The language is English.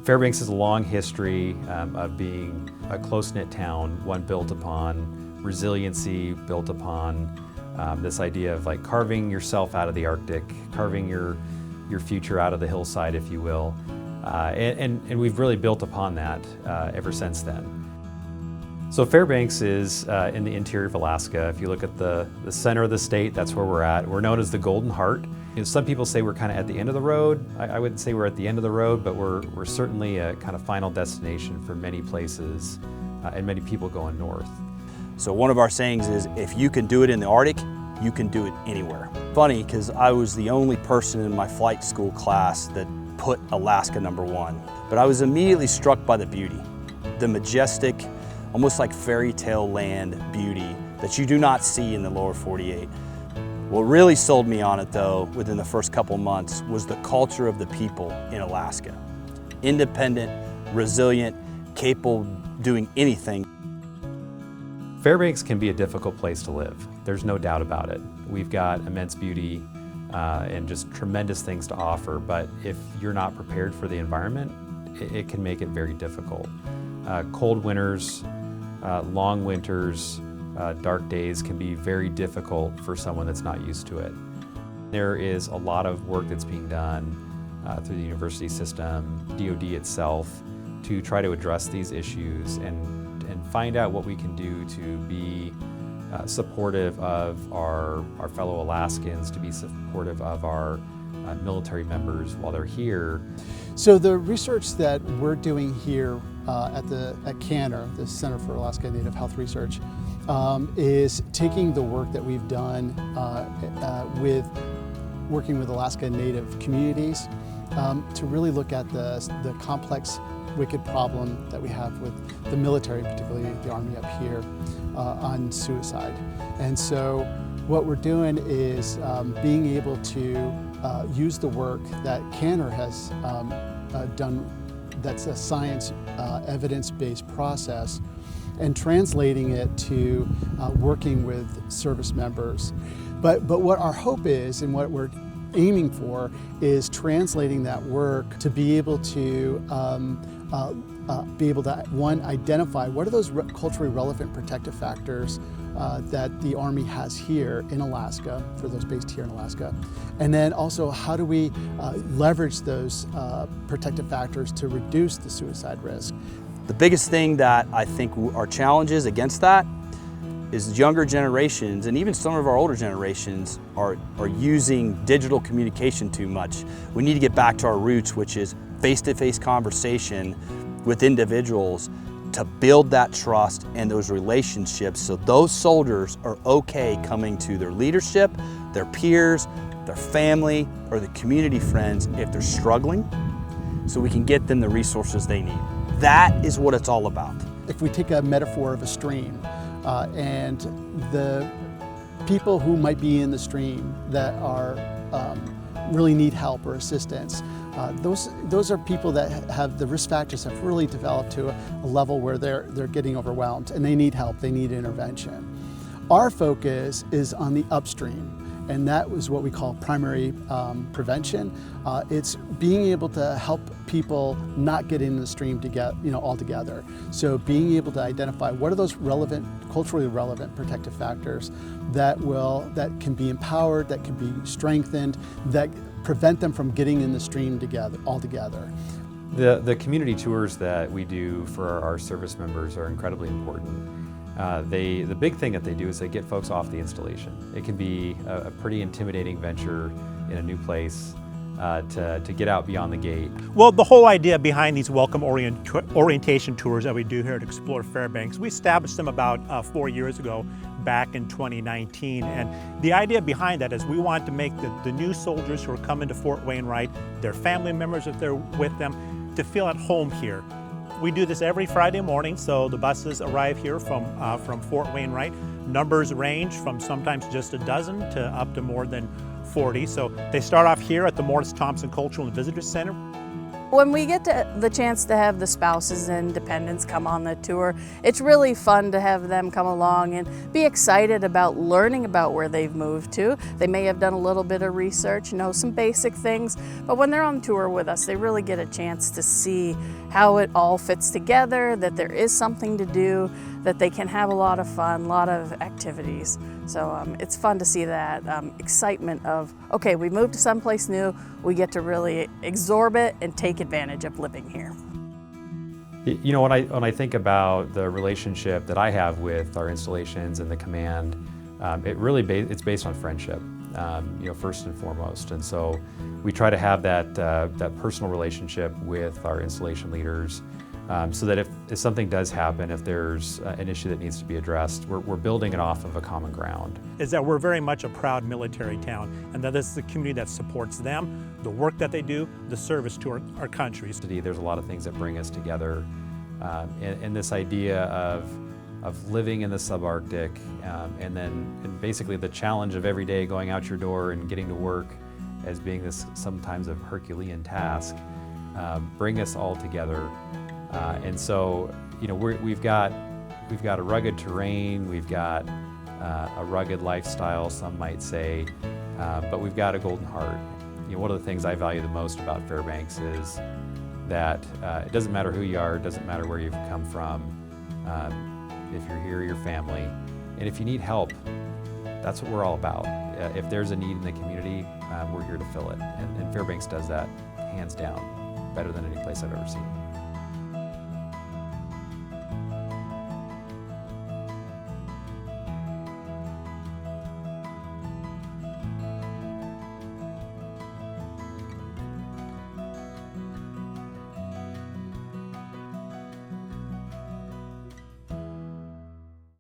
Fairbanks has a long history of being a close-knit town, one built upon resiliency, built upon this idea of like carving yourself out of the Arctic, carving your future out of the hillside, if you will. And we've really built upon that ever since then. So Fairbanks is in the interior of Alaska. If you look at the center of the state, that's where we're at. We're known as the Golden Heart. You know, some people say we're kind of at the end of the road. I wouldn't say we're at the end of the road, but we're certainly a kind of final destination for many places and many people going north. So one of our sayings is, if you can do it in the Arctic, you can do it anywhere. Funny, because I was the only person in my flight school class that put Alaska #1. But I was immediately struck by the beauty, the majestic, almost like fairy tale land beauty that you do not see in the lower 48. What really sold me on it though, within the first couple months, was the culture of the people in Alaska. Independent, resilient, capable of doing anything. Fairbanks can be a difficult place to live. There's no doubt about it. We've got immense beauty and just tremendous things to offer, but if you're not prepared for the environment, it can make it very difficult. Cold winters, long winters, dark days can be very difficult for someone that's not used to it. There is a lot of work that's being done through the university system, DoD itself, to try to address these issues and find out what we can do to be supportive of our fellow Alaskans, to be supportive of our military members while they're here. So the research that we're doing here at CANR, the Center for Alaska Native Health Research, is taking the work that we've done with working with Alaska Native communities to really look at the complex, wicked problem that we have with the military, particularly the Army up here, on suicide. And so what we're doing is being able to use the work that CANR has done, that's a science evidence-based process, and translating it to working with service members. But what our hope is, and what we're aiming for, is translating that work to be able to one, identify what are those culturally relevant protective factors that the Army has here in Alaska, for those based here in Alaska, and then also how do we leverage those protective factors to reduce the suicide risk. The biggest thing that I think our challenges against that is younger generations, and even some of our older generations, are using digital communication too much. We need to get back to our roots, which is face-to-face conversation with individuals to build that trust and those relationships, so those soldiers are okay coming to their leadership, their peers, their family, or the community friends if they're struggling, so we can get them the resources they need. That is what it's all about. If we take a metaphor of a stream, and the people who might be in the stream that are really need help or assistance, those are people that have the risk factors have really developed to a level where they're getting overwhelmed and they need help, they need intervention. Our focus is on the upstream, and that was what we call primary prevention. It's being able to help people not get into the stream to get, altogether. So being able to identify what are those culturally relevant protective factors that can be empowered, that can be strengthened, that prevent them from getting in the stream altogether. The community tours that we do for our service members are incredibly important. The big thing that they do is they get folks off the installation. It can be a pretty intimidating venture in a new place to get out beyond the gate. Well, the whole idea behind these welcome orientation tours that we do here at Explore Fairbanks, we established them about 4 years ago, back in 2019. And the idea behind that is we want to make the new soldiers who are coming to Fort Wainwright, their family members if they're with them, to feel at home here. We do this every Friday morning, so the buses arrive here from Fort Wainwright. Numbers range from sometimes just a dozen to up to more than 40. So they start off here at the Morris Thompson Cultural and Visitor Center. When we get the chance to have the spouses and dependents come on the tour, it's really fun to have them come along and be excited about learning about where they've moved to. They may have done a little bit of research, know some basic things, but when they're on tour with us, they really get a chance to see how it all fits together, that there is something to do, that they can have a lot of fun, a lot of activities. So it's fun to see that excitement of, okay, we moved to someplace new, we get to really absorb it and take advantage of living here. You know, when I think about the relationship that I have with our installations and the command, it's based on friendship, you know, first and foremost. And so we try to have that personal relationship with our installation leaders, so that if something does happen, if there's an issue that needs to be addressed, we're building it off of a common ground. Is that we're very much a proud military town, and that this is a community that supports them, the work that they do, the service to our country. There's a lot of things that bring us together, and this idea of living in the subarctic, and basically the challenge of every day going out your door and getting to work as being this sometimes a Herculean task, bring us all together. And so, you know, we've got a rugged terrain, we've got a rugged lifestyle, some might say, but we've got a golden heart. You know, one of the things I value the most about Fairbanks is that it doesn't matter who you are, it doesn't matter where you've come from, if you're here, your family, and if you need help, that's what we're all about. If there's a need in the community, we're here to fill it, and Fairbanks does that hands down, better than any place I've ever seen.